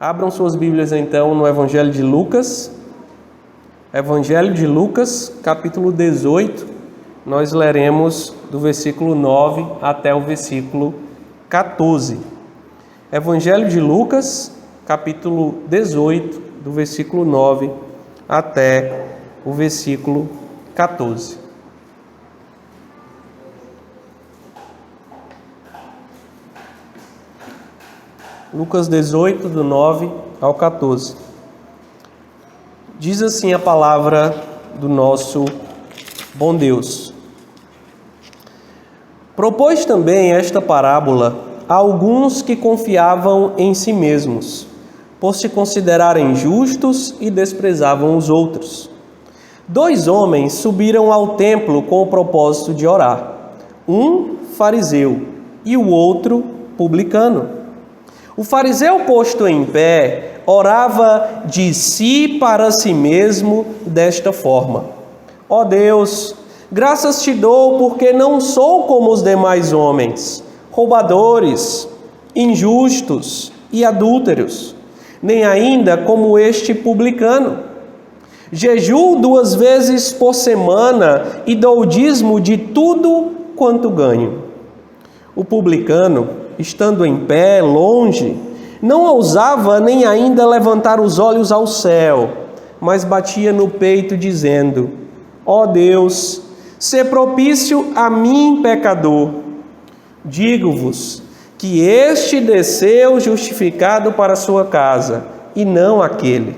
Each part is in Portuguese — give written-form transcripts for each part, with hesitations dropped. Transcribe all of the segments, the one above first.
Abram suas Bíblias então no Evangelho de Lucas. Evangelho de Lucas, capítulo 18. Nós leremos do versículo 9 até o versículo 14. Evangelho de Lucas, capítulo 18, do versículo 9 até o versículo 14. Lucas 18, do 9 ao 14. Diz assim a palavra do nosso bom Deus. Propôs também esta parábola a alguns que confiavam em si mesmos, por se considerarem justos e desprezavam os outros. 2 homens subiram ao templo com o propósito de orar, um fariseu e o outro publicano. O fariseu, posto em pé, orava de si para si mesmo desta forma: Ó Deus, graças te dou porque não sou como os demais homens, roubadores, injustos e adúlteros, nem ainda como este publicano. Jejuo 2 vezes por semana e dou o dízimo de tudo quanto ganho. O publicano, estando em pé, longe, não ousava nem ainda levantar os olhos ao céu, mas batia no peito, dizendo: Ó Deus, sê propício a mim, pecador. Digo-vos que este desceu justificado para a sua casa, e não aquele.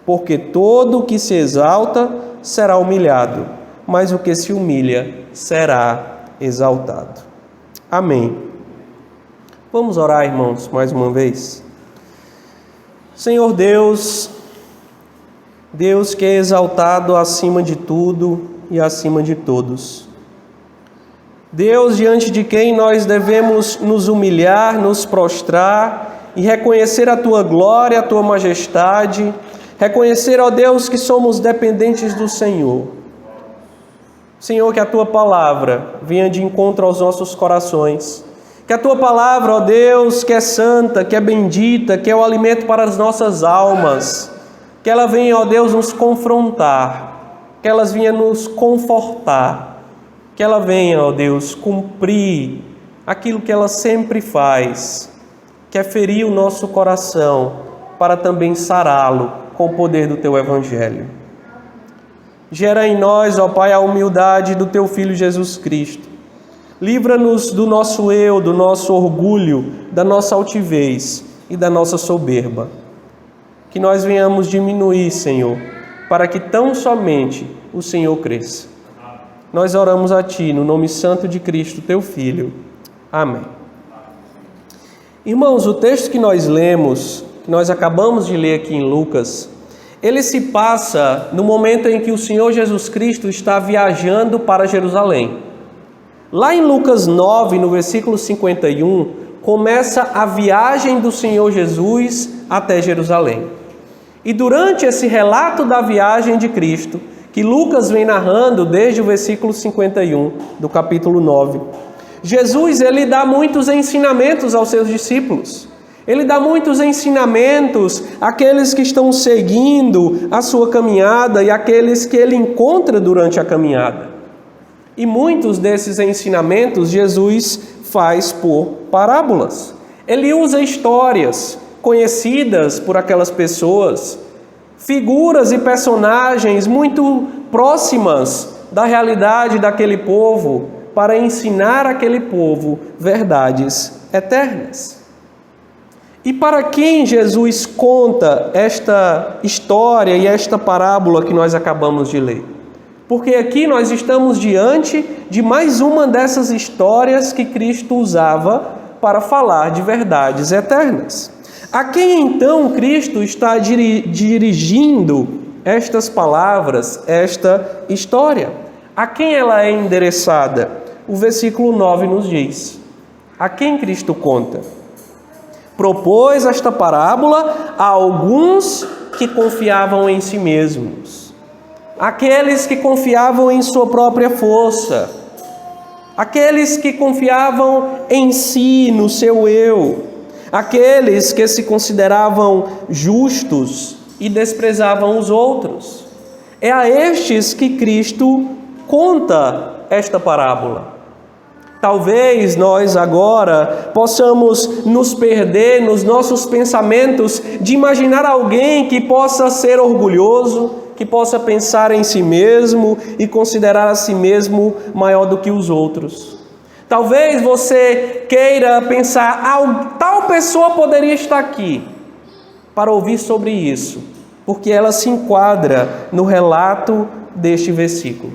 Porque todo o que se exalta será humilhado, mas o que se humilha será exaltado. Amém. Vamos orar, irmãos, mais uma vez. Senhor Deus, Deus que é exaltado acima de tudo e acima de todos. Deus diante de quem nós devemos nos humilhar, nos prostrar e reconhecer a Tua glória, a Tua majestade, reconhecer, ó Deus, que somos dependentes do Senhor. Senhor, que a Tua palavra venha de encontro aos nossos corações. Que a Tua palavra, ó Deus, que é santa, que é bendita, que é o alimento para as nossas almas, que ela venha, ó Deus, nos confrontar, que ela venha nos confortar, que ela venha, ó Deus, cumprir aquilo que ela sempre faz, que é ferir o nosso coração, para também sará-lo com o poder do Teu Evangelho. Gera em nós, ó Pai, a humildade do Teu Filho Jesus Cristo. Livra-nos do nosso eu, do nosso orgulho, da nossa altivez e da nossa soberba. Que nós venhamos diminuir, Senhor, para que tão somente o Senhor cresça. Nós oramos a Ti, no nome santo de Cristo, Teu Filho. Amém. Irmãos, o texto que nós lemos, que nós acabamos de ler aqui em Lucas, ele se passa no momento em que o Senhor Jesus Cristo está viajando para Jerusalém. Lá em Lucas 9, no versículo 51, começa a viagem do Senhor Jesus até Jerusalém. E durante esse relato da viagem de Cristo, que Lucas vem narrando desde o versículo 51 do capítulo 9, Jesus ele dá muitos ensinamentos aos seus discípulos. Ele dá muitos ensinamentos àqueles que estão seguindo a sua caminhada e àqueles que ele encontra durante a caminhada. E muitos desses ensinamentos Jesus faz por parábolas. Ele usa histórias conhecidas por aquelas pessoas, figuras e personagens muito próximas da realidade daquele povo, para ensinar aquele povo verdades eternas. E para quem Jesus conta esta história e esta parábola que nós acabamos de ler? Porque aqui nós estamos diante de mais uma dessas histórias que Cristo usava para falar de verdades eternas. A quem então Cristo está dirigindo estas palavras, esta história? A quem ela é endereçada? O versículo 9 nos diz: a quem Cristo conta? Propôs esta parábola a alguns que confiavam em si mesmos. Aqueles que confiavam em sua própria força, aqueles que confiavam em si, no seu eu, aqueles que se consideravam justos e desprezavam os outros. É a estes que Cristo conta esta parábola. Talvez nós agora possamos nos perder nos nossos pensamentos de imaginar alguém que possa ser orgulhoso, que possa pensar em si mesmo e considerar a si mesmo maior do que os outros. Talvez você queira pensar, tal pessoa poderia estar aqui para ouvir sobre isso, porque ela se enquadra no relato deste versículo.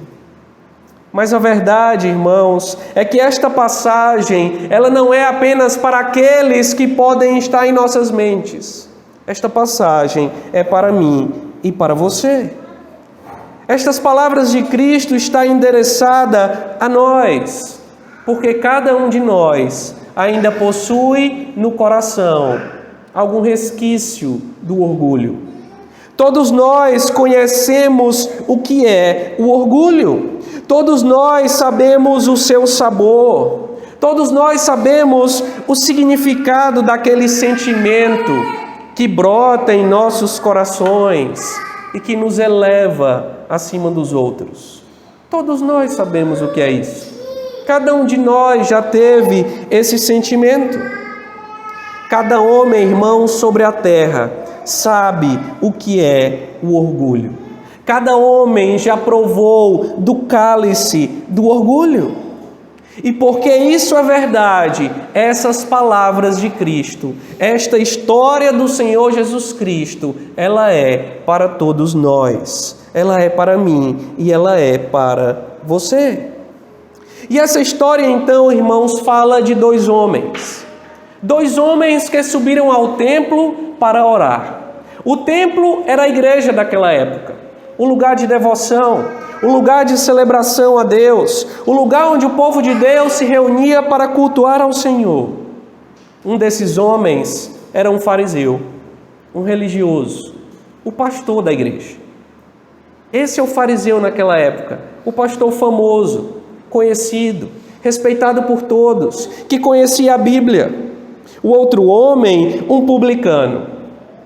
Mas a verdade, irmãos, é que esta passagem, ela não é apenas para aqueles que podem estar em nossas mentes. Esta passagem é para mim e para você. Estas palavras de Cristo está endereçada a nós, porque cada um de nós ainda possui no coração algum resquício do orgulho. Todos nós conhecemos o que é o orgulho. Todos nós sabemos o seu sabor. Todos nós sabemos o significado daquele sentimento que brota em nossos corações e que nos eleva acima dos outros. Todos nós sabemos o que é isso. Cada um de nós já teve esse sentimento. Cada homem, irmão, sobre a terra sabe o que é o orgulho. Cada homem já provou do cálice do orgulho. E porque isso é verdade, essas palavras de Cristo, esta história do Senhor Jesus Cristo, ela é para todos nós. Ela é para mim e ela é para você. E essa história, então, irmãos, fala de dois homens. Dois homens que subiram ao templo para orar. O templo era a igreja daquela época. O lugar de devoção, o lugar de celebração a Deus, o lugar onde o povo de Deus se reunia para cultuar ao Senhor. Um desses homens era um fariseu, um religioso, o pastor da igreja. Esse é o fariseu naquela época, o pastor famoso, conhecido, respeitado por todos, que conhecia a Bíblia. O outro homem, um publicano,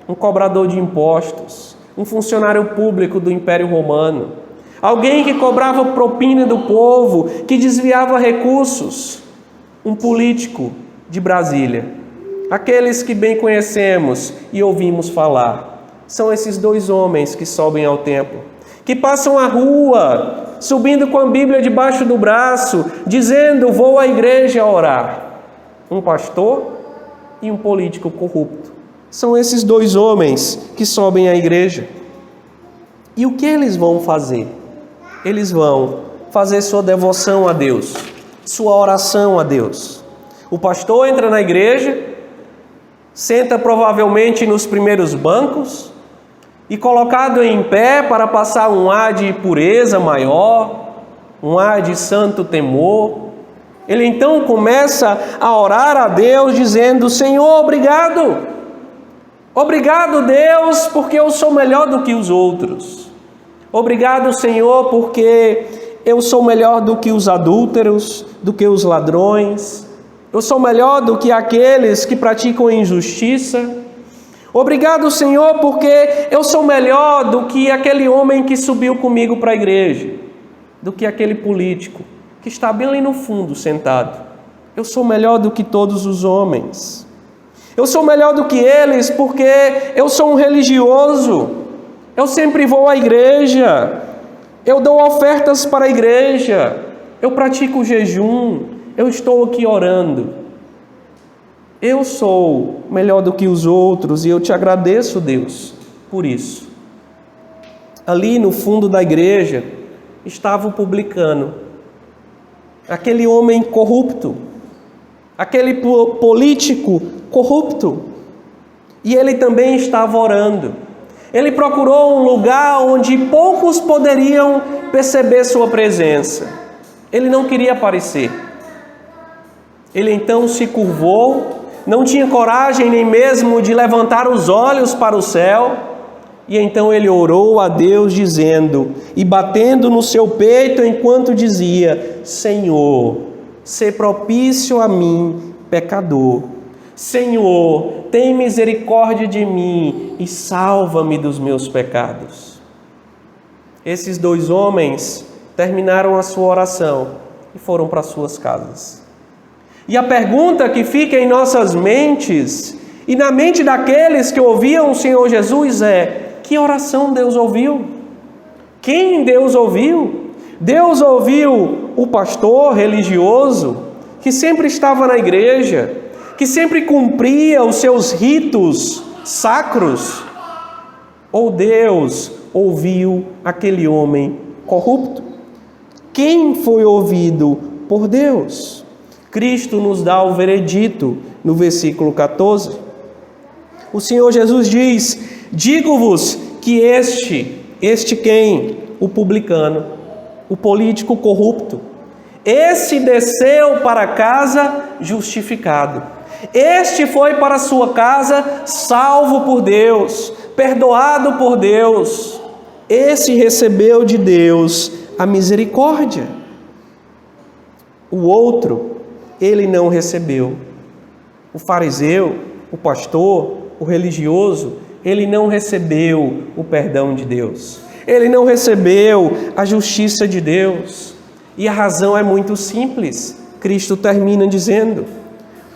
um cobrador de impostos, um funcionário público do Império Romano, alguém que cobrava propina do povo, que desviava recursos, um político de Brasília. Aqueles que bem conhecemos e ouvimos falar. São esses dois homens que sobem ao templo, que passam a rua, subindo com a Bíblia debaixo do braço, dizendo: vou à igreja orar. Um pastor e um político corrupto. São esses dois homens que sobem à igreja. E o que eles vão fazer? Eles vão fazer sua devoção a Deus, sua oração a Deus. O pastor entra na igreja, senta provavelmente nos primeiros bancos e, colocado em pé para passar um ar de pureza maior, um ar de santo temor, ele então começa a orar a Deus dizendo: Senhor, obrigado. Obrigado, Deus, porque eu sou melhor do que os outros. Obrigado, Senhor, porque eu sou melhor do que os adúlteros, do que os ladrões. Eu sou melhor do que aqueles que praticam injustiça. Obrigado, Senhor, porque eu sou melhor do que aquele homem que subiu comigo para a igreja, do que aquele político que está bem ali no fundo sentado. Eu sou melhor do que todos os homens. Eu sou melhor do que eles porque eu sou um religioso. Eu sempre vou à igreja. Eu dou ofertas para a igreja. Eu pratico jejum. Eu estou aqui orando. Eu sou melhor do que os outros e eu te agradeço, Deus, por isso. Ali no fundo da igreja estava o publicano, aquele homem corrupto, aquele político corrupto, e ele também estava orando. Ele procurou um lugar onde poucos poderiam perceber sua presença. Ele não queria aparecer. Ele então se curvou, não tinha coragem nem mesmo de levantar os olhos para o céu, e então ele orou a Deus dizendo, e batendo no seu peito enquanto dizia: Senhor, sê propício a mim, pecador. Senhor, tem misericórdia de mim e salva-me dos meus pecados. Esses 2 homens terminaram a sua oração e foram para suas casas. E a pergunta que fica em nossas mentes e na mente daqueles que ouviam o Senhor Jesus é: que oração Deus ouviu? Quem Deus ouviu? Deus ouviu o pastor religioso que sempre estava na igreja, que sempre cumpria os seus ritos sacros? Ou Deus ouviu aquele homem corrupto? Quem foi ouvido por Deus? Cristo nos dá o veredito no versículo 14. O Senhor Jesus diz: digo-vos que este quem? O publicano, o político corrupto. Este desceu para casa justificado. Este foi para sua casa salvo por Deus, perdoado por Deus. Esse recebeu de Deus a misericórdia. O outro, ele não recebeu. O fariseu, o pastor, o religioso, ele não recebeu o perdão de Deus. Ele não recebeu a justiça de Deus. E a razão é muito simples. Cristo termina dizendo: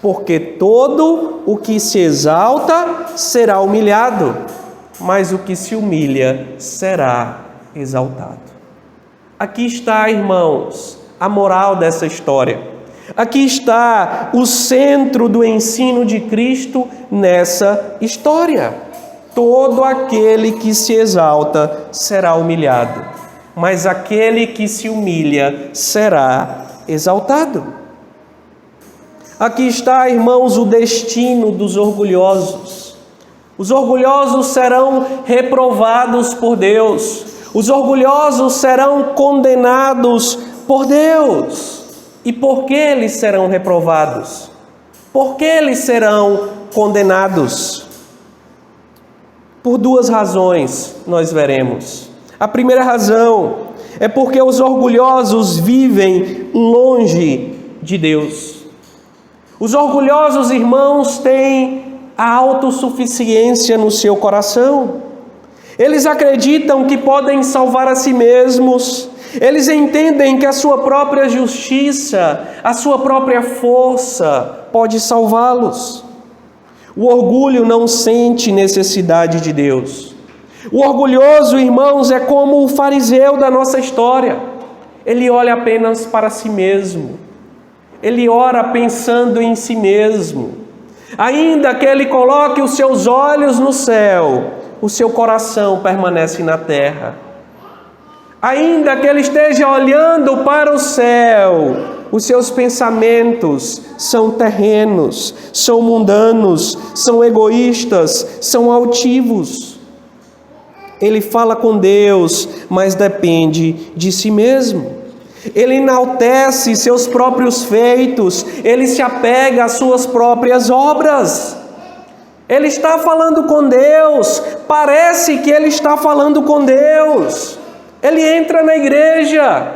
porque todo o que se exalta será humilhado, mas o que se humilha será exaltado. Aqui está, irmãos, a moral dessa história. Aqui está o centro do ensino de Cristo nessa história. Todo aquele que se exalta será humilhado, mas aquele que se humilha será exaltado. Aqui está, irmãos, o destino dos orgulhosos. Os orgulhosos serão reprovados por Deus. Os orgulhosos serão condenados por Deus. E por que eles serão reprovados? Por que eles serão condenados? Por 2 razões nós veremos. A primeira razão é porque os orgulhosos vivem longe de Deus. Os orgulhosos, irmãos, têm a autossuficiência no seu coração. Eles acreditam que podem salvar a si mesmos. Eles entendem que a sua própria justiça, a sua própria força pode salvá-los. O orgulho não sente necessidade de Deus. O orgulhoso, irmãos, é como o fariseu da nossa história. Ele olha apenas para si mesmo. Ele ora pensando em si mesmo. Ainda que ele coloque os seus olhos no céu, o seu coração permanece na terra. Ainda que ele esteja olhando para o céu, os seus pensamentos são terrenos, são mundanos, são egoístas, são altivos. Ele fala com Deus, mas depende de si mesmo. Ele enaltece seus próprios feitos, ele se apega às suas próprias obras. Ele está falando com Deus, parece que ele está falando com Deus. Ele entra na igreja,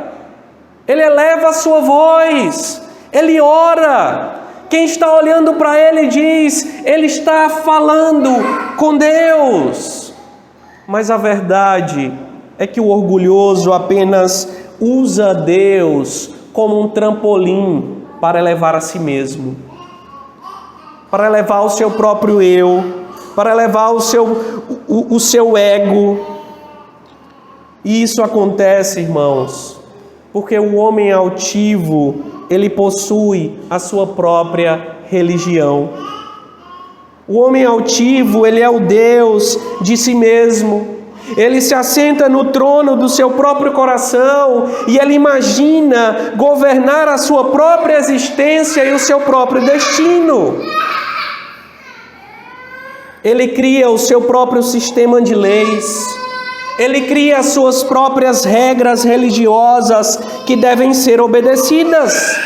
ele eleva a sua voz, ele ora. Quem está olhando para ele diz: ele está falando com Deus. Mas a verdade é que o orgulhoso apenas usa Deus como um trampolim para elevar a si mesmo, para elevar o seu próprio eu, para elevar o seu ego. E isso acontece, irmãos, porque o homem altivo, ele possui a sua própria religião. O homem altivo, ele é o Deus de si mesmo. Ele se assenta no trono do seu próprio coração e ele imagina governar a sua própria existência e o seu próprio destino. Ele cria o seu próprio sistema de leis. Ele cria as suas próprias regras religiosas que devem ser obedecidas.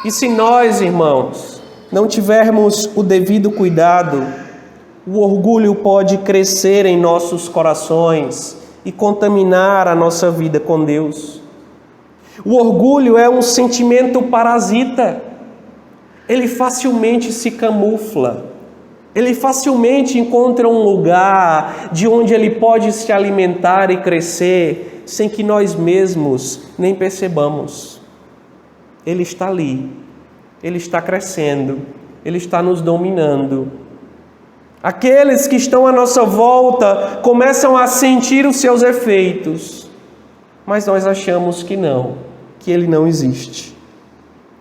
E se nós, irmãos, não tivermos o devido cuidado, o orgulho pode crescer em nossos corações e contaminar a nossa vida com Deus. O orgulho é um sentimento parasita. ele facilmente se camufla. Ele facilmente encontra um lugar de onde ele pode se alimentar e crescer sem que nós mesmos nem percebamos. Ele está ali, ele está crescendo, ele está nos dominando. Aqueles que estão à nossa volta começam a sentir os seus efeitos, mas nós achamos que não, que ele não existe.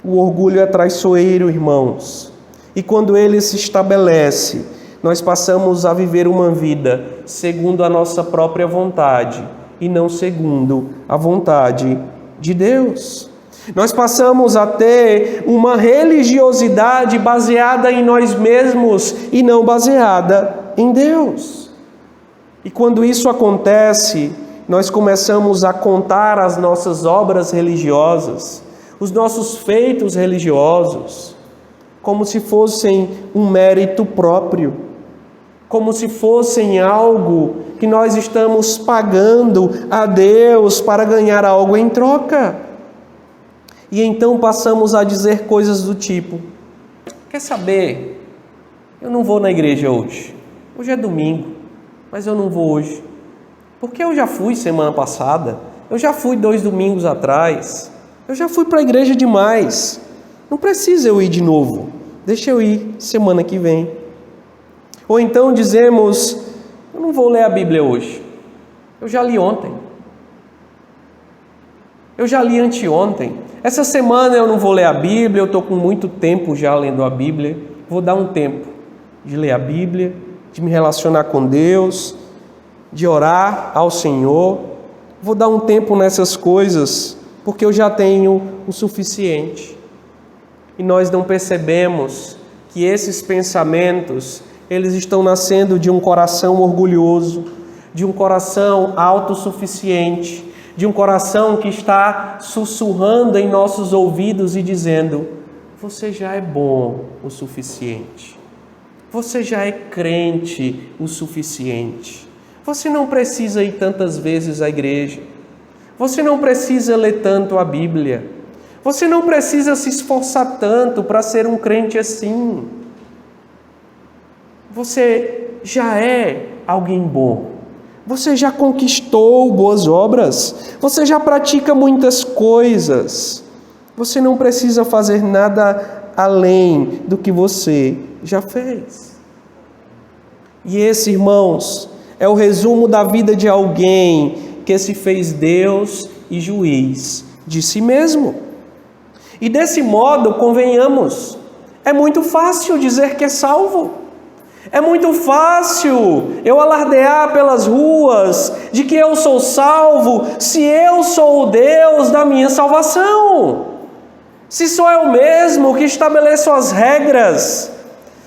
O orgulho é traiçoeiro, irmãos, e quando ele se estabelece, nós passamos a viver uma vida segundo a nossa própria vontade e não segundo a vontade de Deus. Nós passamos a ter uma religiosidade baseada em nós mesmos e não baseada em Deus. E quando isso acontece, nós começamos a contar as nossas obras religiosas, os nossos feitos religiosos, como se fossem um mérito próprio, como se fossem algo que nós estamos pagando a Deus para ganhar algo em troca. E então passamos a dizer coisas do tipo: quer saber, eu não vou na igreja hoje. Hoje é domingo, mas eu não vou hoje. Porque eu já fui semana passada, eu já fui 2 domingos atrás, eu já fui para a igreja demais. Não precisa eu ir de novo, deixa eu ir semana que vem. Ou então dizemos: eu não vou ler a Bíblia hoje, eu já li ontem. Eu já li anteontem. Essa semana eu não vou ler a Bíblia, eu estou com muito tempo já lendo a Bíblia. Vou dar um tempo de ler a Bíblia, de me relacionar com Deus, de orar ao Senhor. Vou dar um tempo nessas coisas, porque eu já tenho o suficiente. E nós não percebemos que esses pensamentos, eles estão nascendo de um coração orgulhoso, de um coração autossuficiente, de um coração que está sussurrando em nossos ouvidos e dizendo: você já é bom o suficiente, você já é crente o suficiente, você não precisa ir tantas vezes à igreja, você não precisa ler tanto a Bíblia, você não precisa se esforçar tanto para ser um crente assim, você já é alguém bom. Você já conquistou boas obras, você já pratica muitas coisas, você não precisa fazer nada além do que você já fez. E esse, irmãos, é o resumo da vida de alguém que se fez Deus e juiz de si mesmo. E desse modo, convenhamos, é muito fácil dizer que é salvo. É muito fácil eu alardear pelas ruas de que eu sou salvo se eu sou o Deus da minha salvação. Se sou eu mesmo que estabeleço as regras,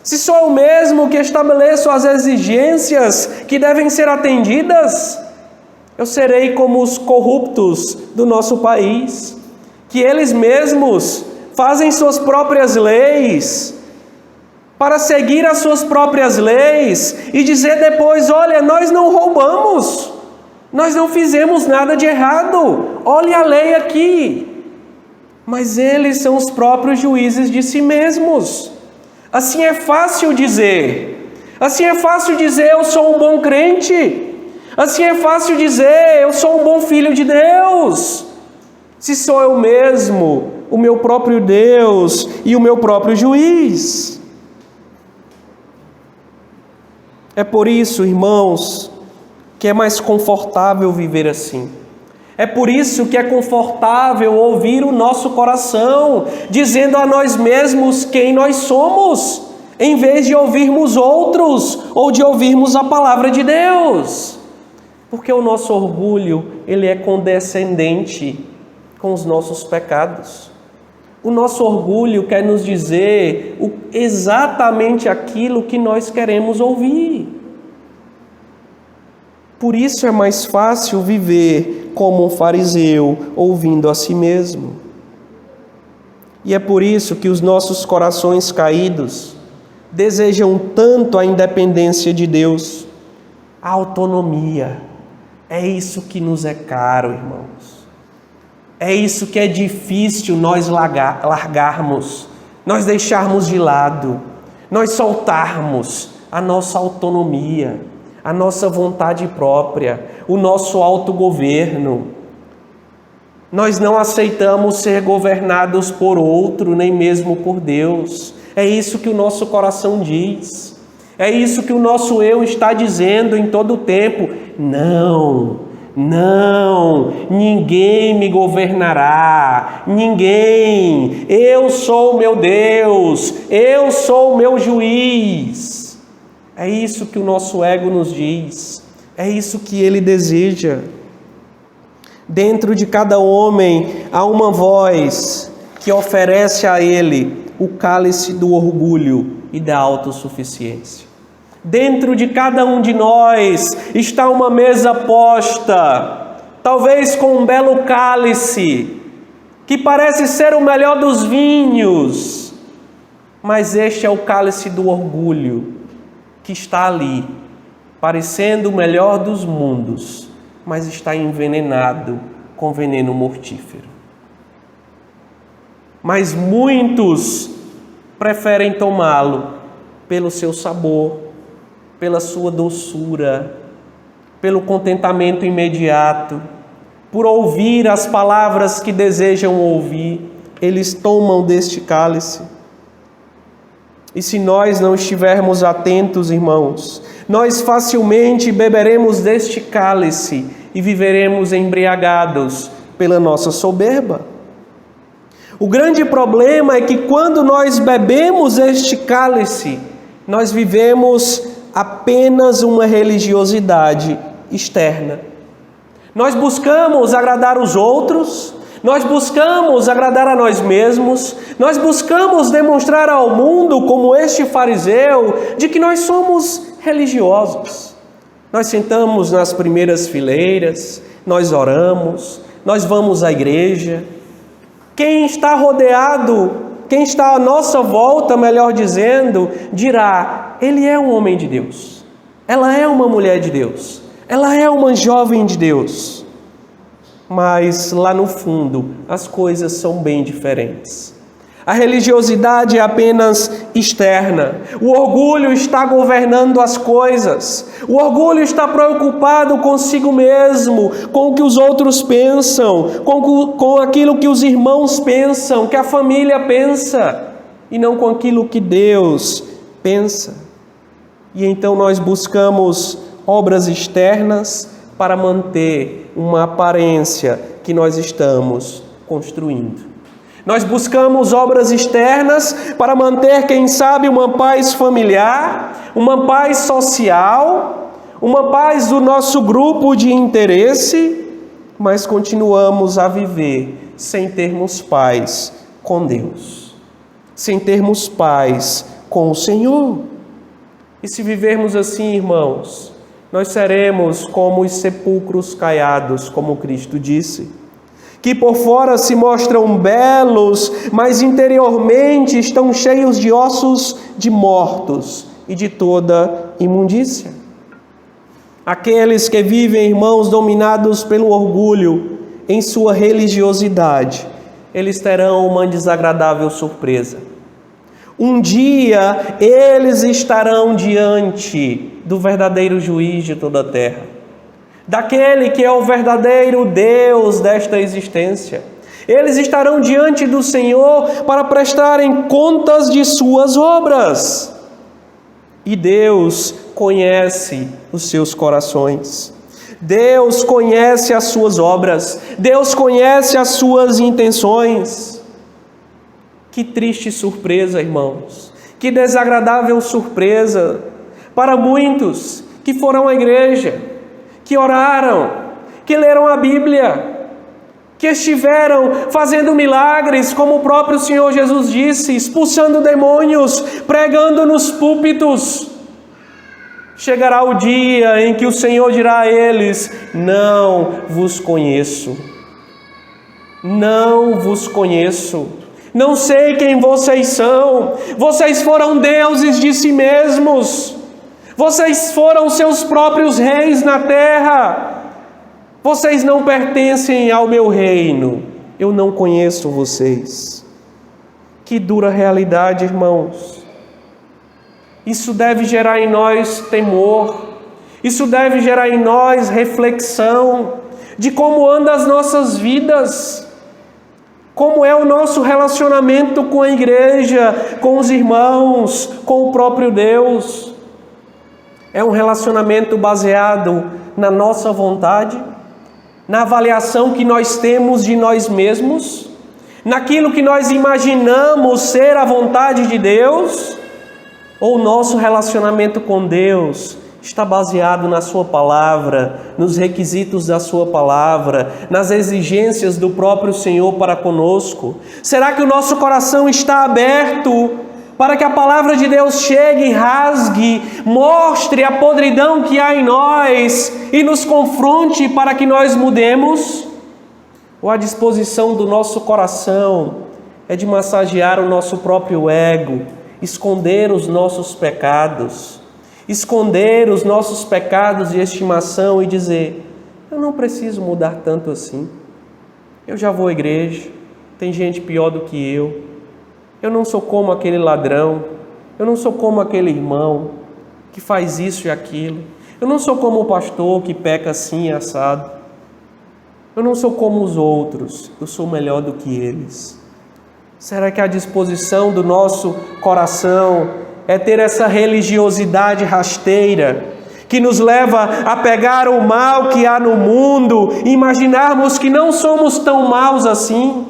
se sou eu mesmo que estabeleço as exigências que devem ser atendidas, eu serei como os corruptos do nosso país, que eles mesmos fazem suas próprias leis, para seguir as suas próprias leis e dizer depois: olha, nós não roubamos, nós não fizemos nada de errado, olha a lei aqui. Mas eles são os próprios juízes de si mesmos. Assim é fácil dizer, eu sou um bom crente, assim é fácil dizer, eu sou um bom filho de Deus, se sou eu mesmo, o meu próprio Deus e o meu próprio juiz. É por isso, irmãos, que é mais confortável viver assim. É por isso que é confortável ouvir o nosso coração dizendo a nós mesmos quem nós somos, em vez de ouvirmos outros ou de ouvirmos a palavra de Deus. Porque o nosso orgulho, ele é condescendente com os nossos pecados. O nosso orgulho quer nos dizer exatamente aquilo que nós queremos ouvir. Por isso é mais fácil viver como um fariseu, ouvindo a si mesmo. E é por isso que os nossos corações caídos desejam tanto a independência de Deus, a autonomia. É isso que nos é caro, irmãos. É isso que é difícil nós largarmos, nós deixarmos de lado, nós soltarmos a nossa autonomia, a nossa vontade própria, o nosso autogoverno. Nós não aceitamos ser governados por outro, nem mesmo por Deus. É isso que o nosso coração diz. É isso que o nosso eu está dizendo em todo o tempo. Não, ninguém me governará, ninguém. Eu sou o meu Deus, eu sou o meu juiz. É isso que o nosso ego nos diz. É isso que ele deseja. Dentro de cada homem há uma voz que oferece a ele o cálice do orgulho e da autossuficiência. Dentro de cada um de nós está uma mesa posta, talvez com um belo cálice, que parece ser o melhor dos vinhos, mas este é o cálice do orgulho, que está ali, parecendo o melhor dos mundos, mas está envenenado com veneno mortífero. Mas muitos preferem tomá-lo pelo seu sabor, pela sua doçura, pelo contentamento imediato, por ouvir as palavras que desejam ouvir. Eles tomam deste cálice. E se nós não estivermos atentos, irmãos, nós facilmente beberemos deste cálice e viveremos embriagados pela nossa soberba. O grande problema é que quando nós bebemos este cálice, nós vivemos apenas uma religiosidade externa. Nós buscamos agradar os outros, nós buscamos agradar a nós mesmos, nós buscamos demonstrar ao mundo, como este fariseu, de que nós somos religiosos. Nós sentamos nas primeiras fileiras, nós oramos, nós vamos à igreja. Quem está rodeado, quem está à nossa volta, melhor dizendo, dirá: ele é um homem de Deus, ela é uma mulher de Deus, ela é uma jovem de Deus. Mas lá no fundo, as coisas são bem diferentes. A religiosidade é apenas externa. O orgulho está governando as coisas. O orgulho está preocupado consigo mesmo, com o que os outros pensam, com aquilo que os irmãos pensam, que a família pensa, e não com aquilo que Deus pensa. E então nós buscamos obras externas para manter uma aparência que nós estamos construindo. Nós buscamos obras externas para manter, quem sabe, uma paz familiar, uma paz social, uma paz do nosso grupo de interesse, mas continuamos a viver sem termos paz com Deus, sem termos paz com o Senhor. E se vivermos assim, irmãos, nós seremos como os sepulcros caiados, como Cristo disse, que por fora se mostram belos, mas interiormente estão cheios de ossos de mortos e de toda imundícia. Aqueles que vivem, irmãos, dominados pelo orgulho em sua religiosidade, eles terão uma desagradável surpresa. Um dia eles estarão diante do verdadeiro juiz de toda a terra, daquele que é o verdadeiro Deus desta existência. Eles estarão diante do Senhor para prestarem contas de suas obras. E Deus conhece os seus corações. Deus conhece as suas obras. Deus conhece as suas intenções. Que triste surpresa, irmãos. Que desagradável surpresa para muitos que foram à igreja, que oraram, que leram a Bíblia, que estiveram fazendo milagres, como o próprio Senhor Jesus disse, expulsando demônios, pregando nos púlpitos. Chegará o dia em que o Senhor dirá a eles: não vos conheço, não vos conheço, não sei quem vocês são, vocês foram deuses de si mesmos, vocês foram seus próprios reis na terra, vocês não pertencem ao meu reino, eu não conheço vocês. Que dura realidade, irmãos. Isso deve gerar em nós temor. Isso deve gerar em nós reflexão de como andam as nossas vidas. Como é o nosso relacionamento com a igreja, com os irmãos, com o próprio Deus. É um relacionamento baseado na nossa vontade, na avaliação que nós temos de nós mesmos, naquilo que nós imaginamos ser a vontade de Deus, ou o nosso relacionamento com Deus está baseado na Sua palavra, nos requisitos da Sua palavra, nas exigências do próprio Senhor para conosco? Será que o nosso coração está aberto para que a palavra de Deus chegue, rasgue, mostre a podridão que há em nós e nos confronte para que nós mudemos? Ou a disposição do nosso coração é de massagear o nosso próprio ego, esconder os nossos pecados, esconder os nossos pecados de estimação e dizer: eu não preciso mudar tanto assim, eu já vou à igreja, tem gente pior do que eu não sou como aquele ladrão, eu não sou como aquele irmão que faz isso e aquilo, eu não sou como o pastor que peca assim e assado, eu não sou como os outros, eu sou melhor do que eles. Será que a disposição do nosso coração é ter essa religiosidade rasteira que nos leva a pegar o mal que há no mundo e imaginarmos que não somos tão maus assim?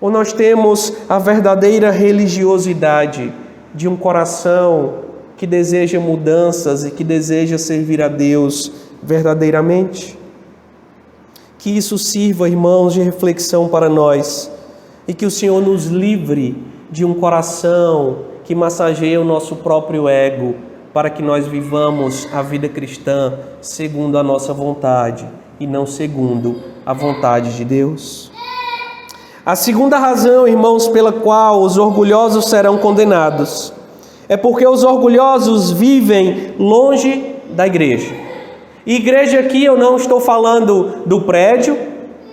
Ou nós temos a verdadeira religiosidade de um coração que deseja mudanças e que deseja servir a Deus verdadeiramente? Que isso sirva, irmãos, de reflexão para nós e que o Senhor nos livre de um coração que massageia o nosso próprio ego, para que nós vivamos a vida cristã segundo a nossa vontade e não segundo a vontade de Deus. A segunda razão, irmãos, pela qual os orgulhosos serão condenados é porque os orgulhosos vivem longe da igreja. Igreja aqui eu não estou falando do prédio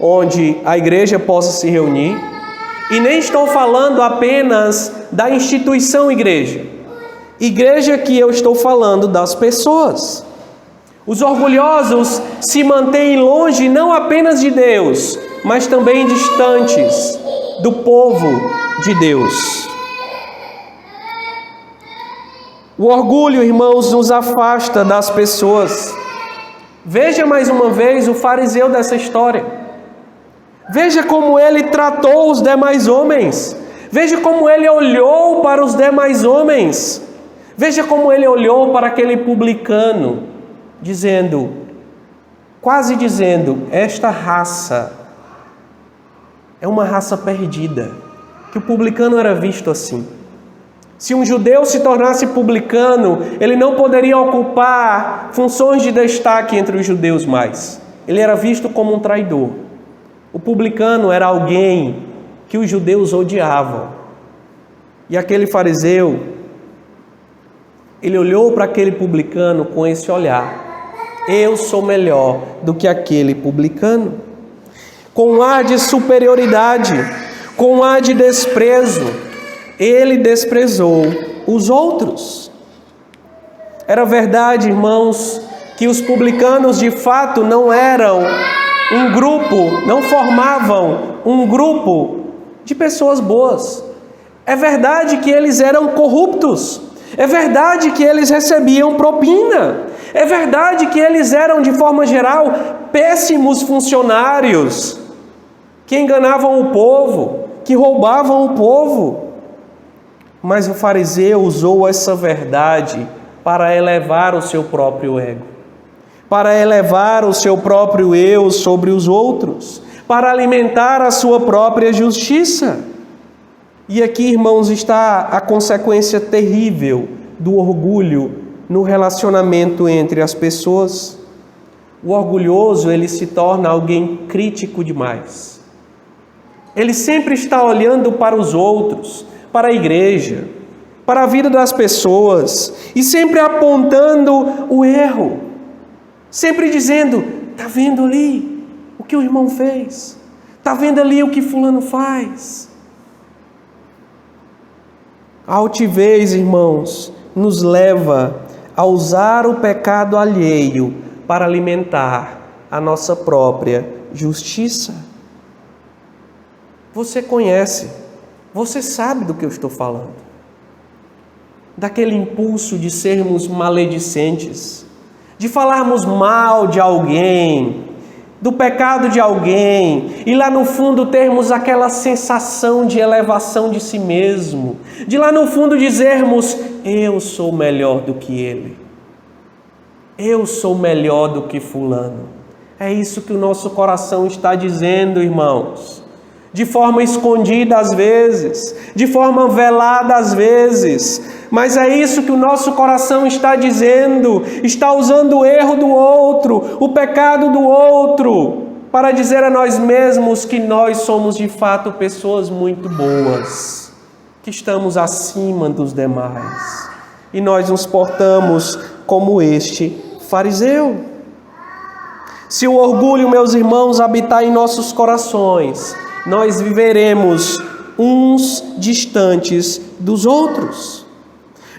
onde a igreja possa se reunir, e nem estou falando apenas da instituição igreja. Igreja aqui eu estou falando das pessoas. Os orgulhosos se mantêm longe não apenas de Deus, mas também distantes do povo de Deus. O orgulho, irmãos, nos afasta das pessoas. Veja mais uma vez o fariseu dessa história. Veja como ele tratou os demais homens. Veja como ele olhou para os demais homens. Veja como ele olhou para aquele publicano, quase dizendo, esta raça é uma raça perdida. Que o publicano era visto assim. Se um judeu se tornasse publicano, ele não poderia ocupar funções de destaque entre os judeus mais. Ele era visto como um traidor. O publicano era alguém que os judeus odiavam. E aquele fariseu, ele olhou para aquele publicano com esse olhar. Eu sou melhor do que aquele publicano. Com um ar de superioridade, com um ar de desprezo, ele desprezou os outros. Era verdade, irmãos, que os publicanos de fato não eram um grupo, não formavam um grupo de pessoas boas. É verdade que eles eram corruptos. É verdade que eles recebiam propina. É verdade que eles eram, de forma geral, péssimos funcionários, que enganavam o povo, que roubavam o povo. Mas o fariseu usou essa verdade para elevar o seu próprio ego, para elevar o seu próprio eu sobre os outros, para alimentar a sua própria justiça. E aqui, irmãos, está a consequência terrível do orgulho no relacionamento entre as pessoas. O orgulhoso, ele se torna alguém crítico demais. Ele sempre está olhando para os outros, para a igreja, para a vida das pessoas, e sempre apontando o erro, sempre dizendo, está vendo ali o que o irmão fez? Está vendo ali o que fulano faz? A altivez, irmãos, nos leva a usar o pecado alheio para alimentar a nossa própria justiça. Você conhece, você sabe do que eu estou falando. Daquele impulso de sermos maledicentes, de falarmos mal de alguém, do pecado de alguém, e lá no fundo termos aquela sensação de elevação de si mesmo, de lá no fundo dizermos: eu sou melhor do que ele, eu sou melhor do que fulano. É isso que o nosso coração está dizendo, irmãos, de forma escondida às vezes, de forma velada às vezes, mas é isso que o nosso coração está dizendo, está usando o erro do outro, o pecado do outro, para dizer a nós mesmos que nós somos de fato pessoas muito boas, que estamos acima dos demais, e nós nos portamos como este fariseu. Se o orgulho, meus irmãos, habitar em nossos corações, nós viveremos uns distantes dos outros.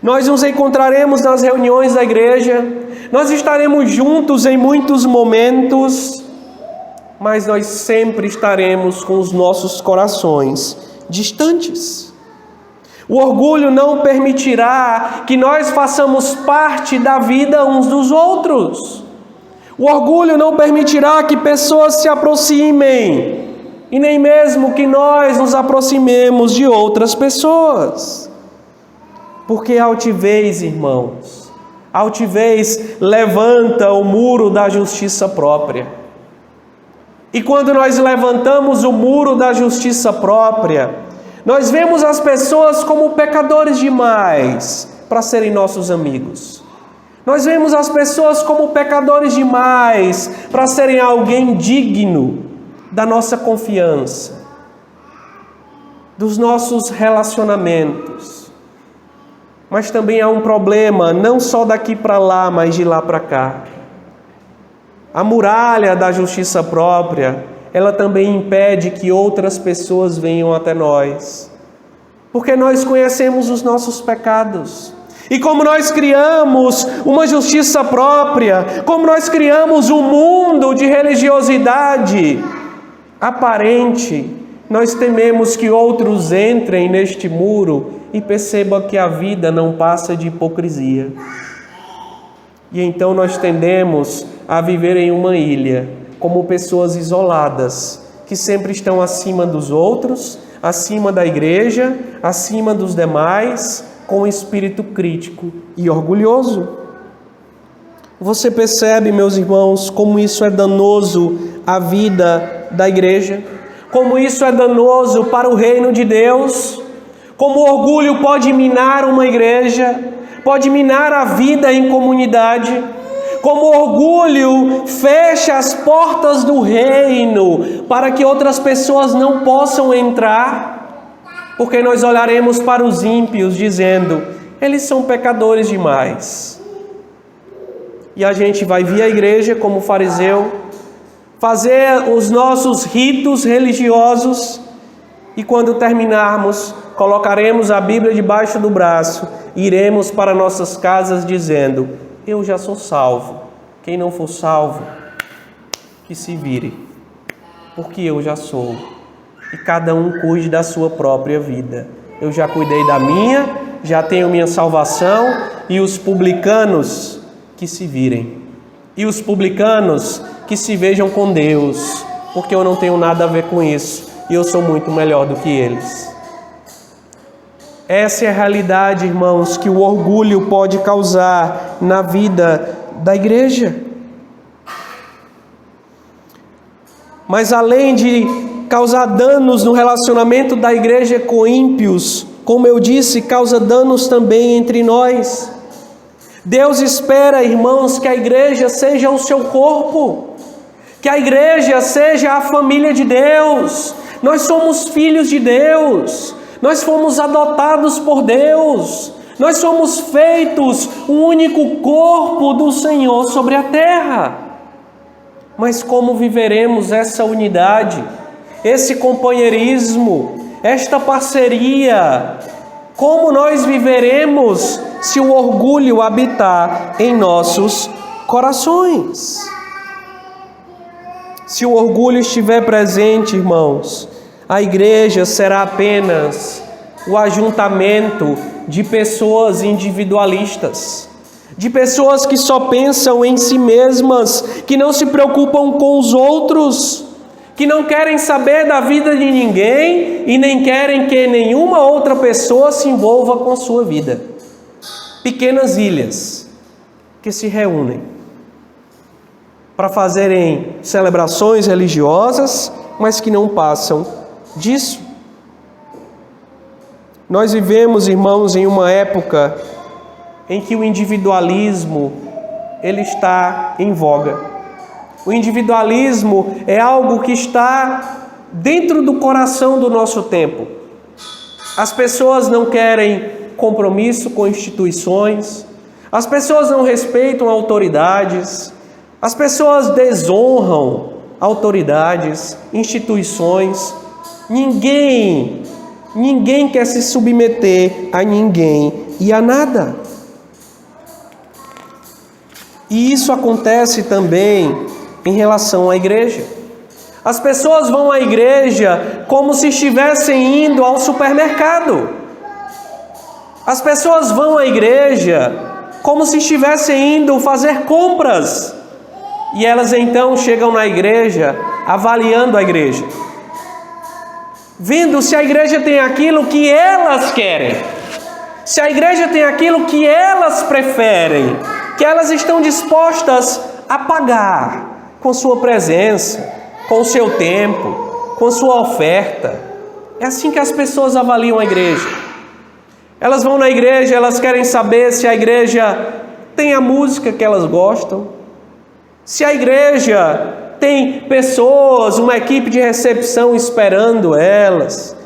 Nós nos encontraremos nas reuniões da igreja, nós estaremos juntos em muitos momentos, mas nós sempre estaremos com os nossos corações distantes. O orgulho não permitirá que nós façamos parte da vida uns dos outros. O orgulho não permitirá que pessoas se aproximem, e nem mesmo que nós nos aproximemos de outras pessoas. Porque a altivez, irmãos, a altivez levanta o muro da justiça própria. E quando nós levantamos o muro da justiça própria, nós vemos as pessoas como pecadores demais para serem nossos amigos. Nós vemos as pessoas como pecadores demais para serem alguém digno da nossa confiança, dos nossos relacionamentos. Mas também há um problema, não só daqui para lá, mas de lá para cá. A muralha da justiça própria, ela também impede que outras pessoas venham até nós, porque nós conhecemos os nossos pecados. E como nós criamos uma justiça própria, como nós criamos um mundo de religiosidade aparente, nós tememos que outros entrem neste muro e percebam que a vida não passa de hipocrisia. E então nós tendemos a viver em uma ilha, como pessoas isoladas, que sempre estão acima dos outros, acima da igreja, acima dos demais, com um espírito crítico e orgulhoso. Você percebe, meus irmãos, como isso é danoso à vida da igreja? Como isso é danoso para o reino de Deus? Como o orgulho pode minar uma igreja, pode minar a vida em comunidade? Como o orgulho fecha as portas do reino para que outras pessoas não possam entrar? Porque nós olharemos para os ímpios dizendo: eles são pecadores demais. E a gente vai vir à igreja como fariseu, fazer os nossos ritos religiosos, e quando terminarmos, colocaremos a Bíblia debaixo do braço, iremos para nossas casas dizendo: eu já sou salvo. Quem não for salvo, que se vire, porque eu já sou. E cada um cuide da sua própria vida. Eu já cuidei da minha, já tenho minha salvação, e os publicanos que se virem. E os publicanos que se vejam com Deus, porque eu não tenho nada a ver com isso, e eu sou muito melhor do que eles. Essa é a realidade, irmãos, que o orgulho pode causar na vida da igreja. Mas além de causar danos no relacionamento da igreja com ímpios, como eu disse, causa danos também entre nós. Deus espera, irmãos, que a igreja seja o seu corpo, que a igreja seja a família de Deus. Nós somos filhos de Deus, nós fomos adotados por Deus, nós somos feitos um único corpo do Senhor sobre a terra. Mas como viveremos essa unidade, esse companheirismo, esta parceria? Como nós viveremos se o orgulho habitar em nossos corações? Se o orgulho estiver presente, irmãos, a igreja será apenas o ajuntamento de pessoas individualistas, de pessoas que só pensam em si mesmas, que não se preocupam com os outros, que não querem saber da vida de ninguém e nem querem que nenhuma outra pessoa se envolva com a sua vida. Pequenas ilhas que se reúnem para fazerem celebrações religiosas, mas que não passam disso. Nós vivemos, irmãos, em uma época em que o individualismo ele está em voga. O individualismo é algo que está dentro do coração do nosso tempo. As pessoas não querem compromisso com instituições, as pessoas não respeitam autoridades, as pessoas desonram autoridades, instituições. Ninguém quer se submeter a ninguém e a nada. E isso acontece também em relação à igreja. As pessoas vão à igreja como se estivessem indo ao supermercado. As pessoas vão à igreja como se estivessem indo fazer compras. E elas então chegam na igreja avaliando a igreja, vendo se a igreja tem aquilo que elas querem, se a igreja tem aquilo que elas preferem, que elas estão dispostas a pagar com sua presença, com o seu tempo, com sua oferta. É assim que as pessoas avaliam a igreja. Elas vão na igreja, elas querem saber se a igreja tem a música que elas gostam, se a igreja tem pessoas, uma equipe de recepção esperando elas,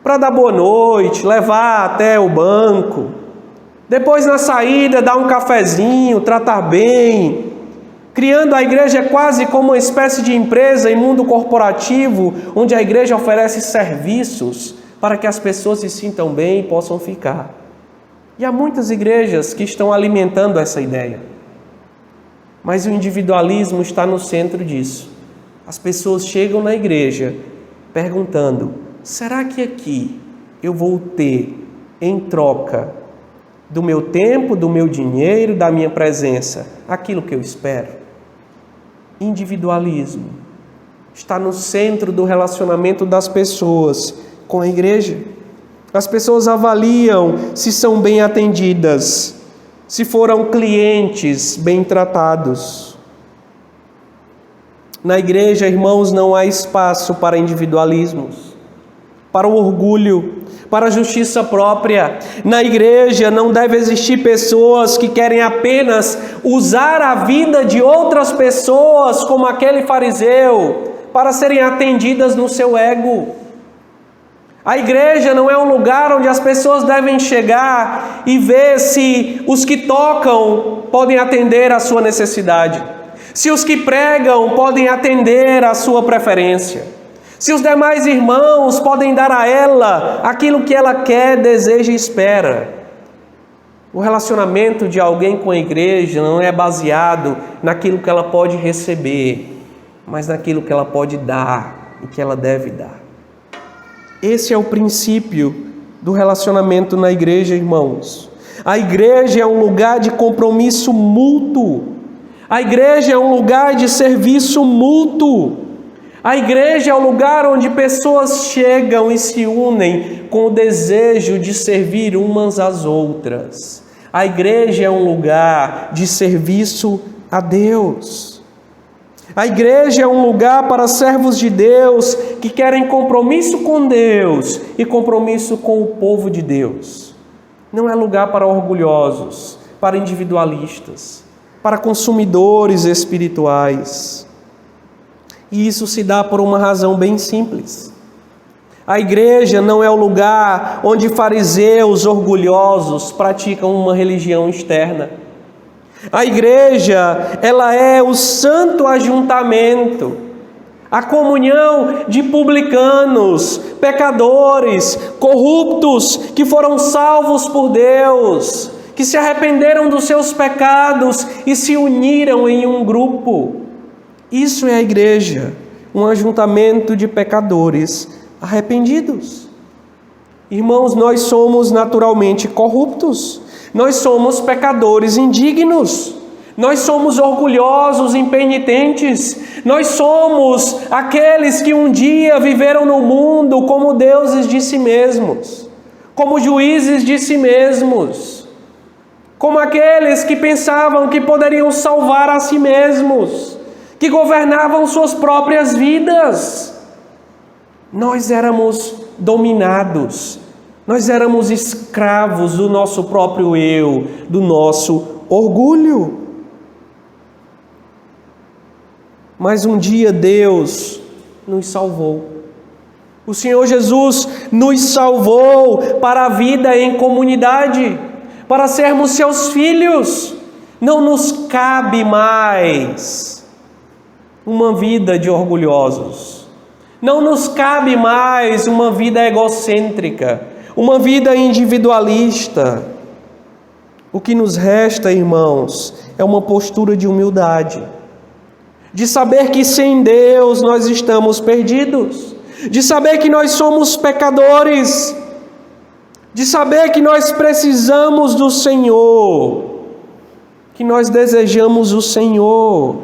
para dar boa noite, levar até o banco, depois na saída dar um cafezinho, tratar bem, criando a igreja quase como uma espécie de empresa em mundo corporativo, onde a igreja oferece serviços para que as pessoas se sintam bem e possam ficar. E há muitas igrejas que estão alimentando essa ideia. Mas o individualismo está no centro disso. As pessoas chegam na igreja perguntando: será que aqui eu vou ter, em troca do meu tempo, do meu dinheiro, da minha presença, aquilo que eu espero? Individualismo está no centro do relacionamento das pessoas com a igreja. As pessoas avaliam se são bem atendidas, se foram clientes bem tratados. Na igreja, irmãos, não há espaço para individualismos, para o orgulho, para a justiça própria. Na igreja não deve existir pessoas que querem apenas usar a vida de outras pessoas, como aquele fariseu, para serem atendidas no seu ego. A igreja não é um lugar onde as pessoas devem chegar e ver se os que tocam podem atender à sua necessidade, se os que pregam podem atender à sua preferência, se os demais irmãos podem dar a ela aquilo que ela quer, deseja e espera. O relacionamento de alguém com a igreja não é baseado naquilo que ela pode receber, mas naquilo que ela pode dar e que ela deve dar. Esse é o princípio do relacionamento na igreja, irmãos. A igreja é um lugar de compromisso mútuo. A igreja é um lugar de serviço mútuo. A igreja é o lugar onde pessoas chegam e se unem com o desejo de servir umas às outras. A igreja é um lugar de serviço a Deus. A igreja é um lugar para servos de Deus que querem compromisso com Deus e compromisso com o povo de Deus. Não é lugar para orgulhosos, para individualistas, para consumidores espirituais. E isso se dá por uma razão bem simples. A igreja não é o lugar onde fariseus orgulhosos praticam uma religião externa. A igreja, ela é o santo ajuntamento, a comunhão de publicanos, pecadores, corruptos, que foram salvos por Deus, que se arrependeram dos seus pecados e se uniram em um grupo. Isso é a igreja, um ajuntamento de pecadores arrependidos. Irmãos, nós somos naturalmente corruptos, nós somos pecadores indignos, nós somos orgulhosos, impenitentes, nós somos aqueles que um dia viveram no mundo como deuses de si mesmos, como juízes de si mesmos, como aqueles que pensavam que poderiam salvar a si mesmos, que governavam suas próprias vidas. Nós éramos dominados, nós éramos escravos do nosso próprio eu, do nosso orgulho. Mas um dia Deus nos salvou. O Senhor Jesus nos salvou para a vida em comunidade, para sermos seus filhos. Não nos cabe mais uma vida de orgulhosos. Não nos cabe mais uma vida egocêntrica, uma vida individualista. O que nos resta, irmãos, é uma postura de humildade, de saber que sem Deus nós estamos perdidos, de saber que nós somos pecadores, de saber que nós precisamos do Senhor, que nós desejamos o Senhor.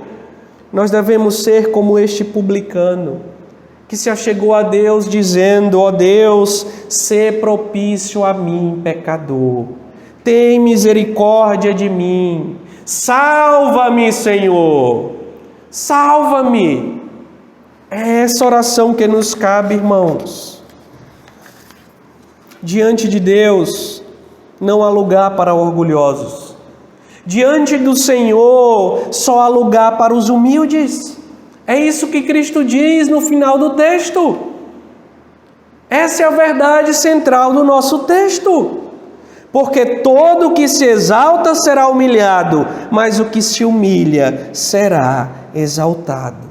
Nós devemos ser como este publicano, que se achegou a Deus dizendo: ó Deus, sê propício a mim, pecador, tem misericórdia de mim, salva-me, Senhor, salva-me. É essa oração que nos cabe, irmãos. Diante de Deus não há lugar para orgulhosos. Diante do Senhor só há lugar para os humildes. É isso que Cristo diz no final do texto. Essa é a verdade central do nosso texto. Porque todo o que se exalta será humilhado, mas o que se humilha será exaltado.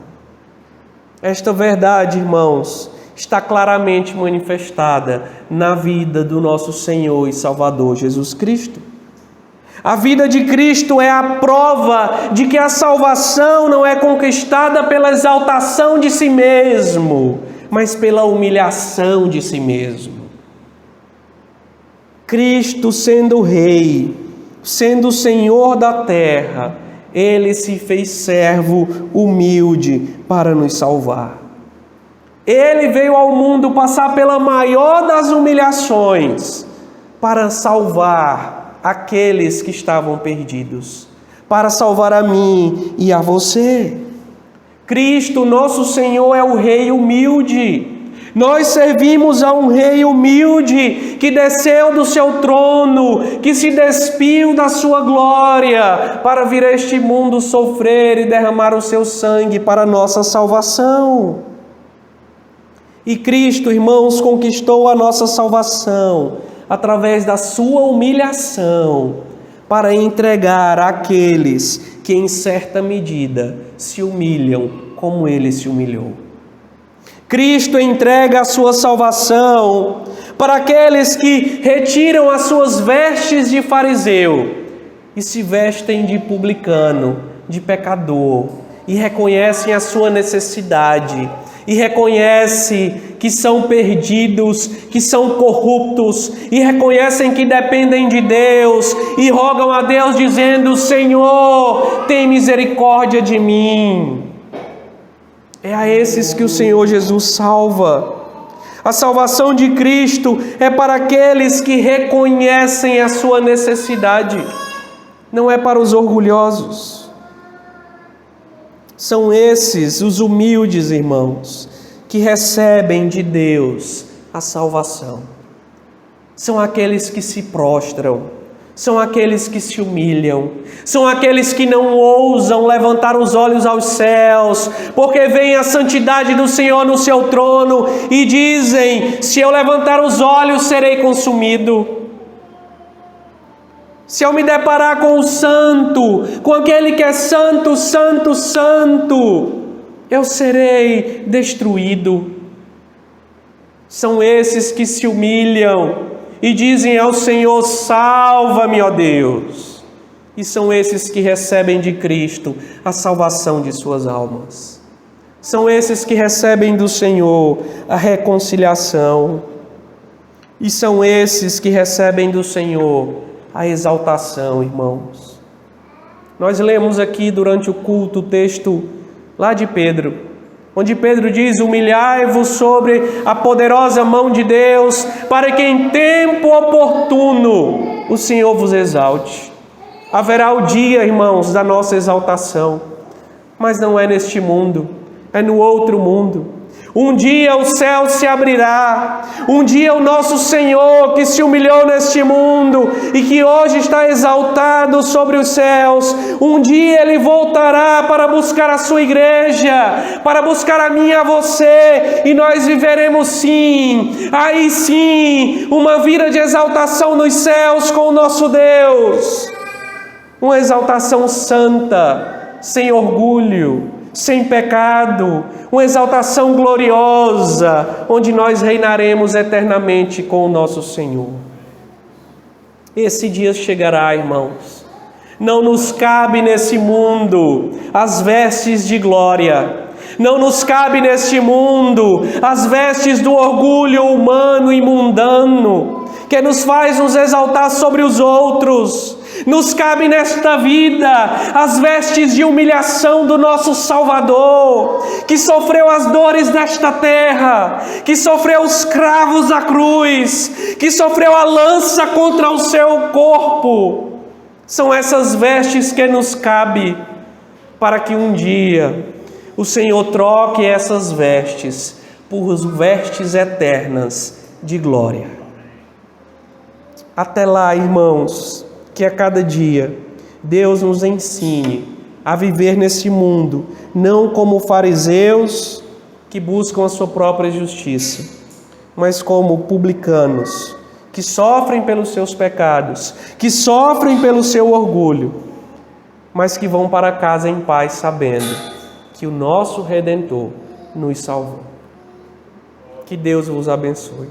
Esta verdade, irmãos, está claramente manifestada na vida do nosso Senhor e Salvador Jesus Cristo. A vida de Cristo é a prova de que a salvação não é conquistada pela exaltação de si mesmo, mas pela humilhação de si mesmo. Cristo, sendo o Rei, sendo o Senhor da terra, Ele se fez servo humilde para nos salvar. Ele veio ao mundo passar pela maior das humilhações para salvar aqueles que estavam perdidos, para salvar a mim e a você. Cristo, nosso Senhor, é o Rei humilde. Nós servimos a um Rei humilde que desceu do seu trono, que se despiu da sua glória para vir a este mundo sofrer e derramar o seu sangue para a nossa salvação. E Cristo, irmãos, conquistou a nossa salvação através da sua humilhação para entregar àqueles que em certa medida se humilham como Ele se humilhou. Cristo entrega a sua salvação para aqueles que retiram as suas vestes de fariseu e se vestem de publicano, de pecador, e reconhecem a sua necessidade, e reconhecem que são perdidos, que são corruptos, e reconhecem que dependem de Deus, e rogam a Deus dizendo: Senhor, tem misericórdia de mim. É a esses que o Senhor Jesus salva. A salvação de Cristo é para aqueles que reconhecem a sua necessidade, não é para os orgulhosos. São esses os humildes, irmãos, que recebem de Deus a salvação. São aqueles que se prostram, são aqueles que se humilham, são aqueles que não ousam levantar os olhos aos céus, porque veem a santidade do Senhor no seu trono e dizem: se eu levantar os olhos, serei consumido. Se eu me deparar com o santo, com aquele que é santo, santo, santo, eu serei destruído. São esses que se humilham e dizem ao Senhor: salva-me, ó Deus. E são esses que recebem de Cristo a salvação de suas almas. São esses que recebem do Senhor a reconciliação. E são esses que recebem do Senhor a exaltação, irmãos. Nós lemos aqui durante o culto o texto lá de Pedro, onde Pedro diz: humilhai-vos sobre a poderosa mão de Deus, para que em tempo oportuno o Senhor vos exalte. Haverá o dia, irmãos, da nossa exaltação, mas não é neste mundo, é no outro mundo. Um dia o céu se abrirá, um dia o nosso Senhor, que se humilhou neste mundo e que hoje está exaltado sobre os céus, um dia Ele voltará para buscar a sua igreja, para buscar a mim e a você, e nós viveremos sim, aí sim, uma vida de exaltação nos céus com o nosso Deus, uma exaltação santa, sem orgulho, sem pecado, uma exaltação gloriosa, onde nós reinaremos eternamente com o nosso Senhor. Esse dia chegará, irmãos. Não nos cabe nesse mundo as vestes de glória. Não nos cabe neste mundo as vestes do orgulho humano e mundano, que nos faz nos exaltar sobre os outros. Nos cabe nesta vida as vestes de humilhação do nosso Salvador, que sofreu as dores desta terra, que sofreu os cravos da cruz, que sofreu a lança contra o seu corpo. São essas vestes que nos cabe, para que um dia o Senhor troque essas vestes por vestes eternas de glória. Até lá, irmãos, que a cada dia Deus nos ensine a viver nesse mundo, não como fariseus que buscam a sua própria justiça, mas como publicanos que sofrem pelos seus pecados, que sofrem pelo seu orgulho, mas que vão para casa em paz, sabendo que o nosso Redentor nos salvou. Que Deus vos abençoe.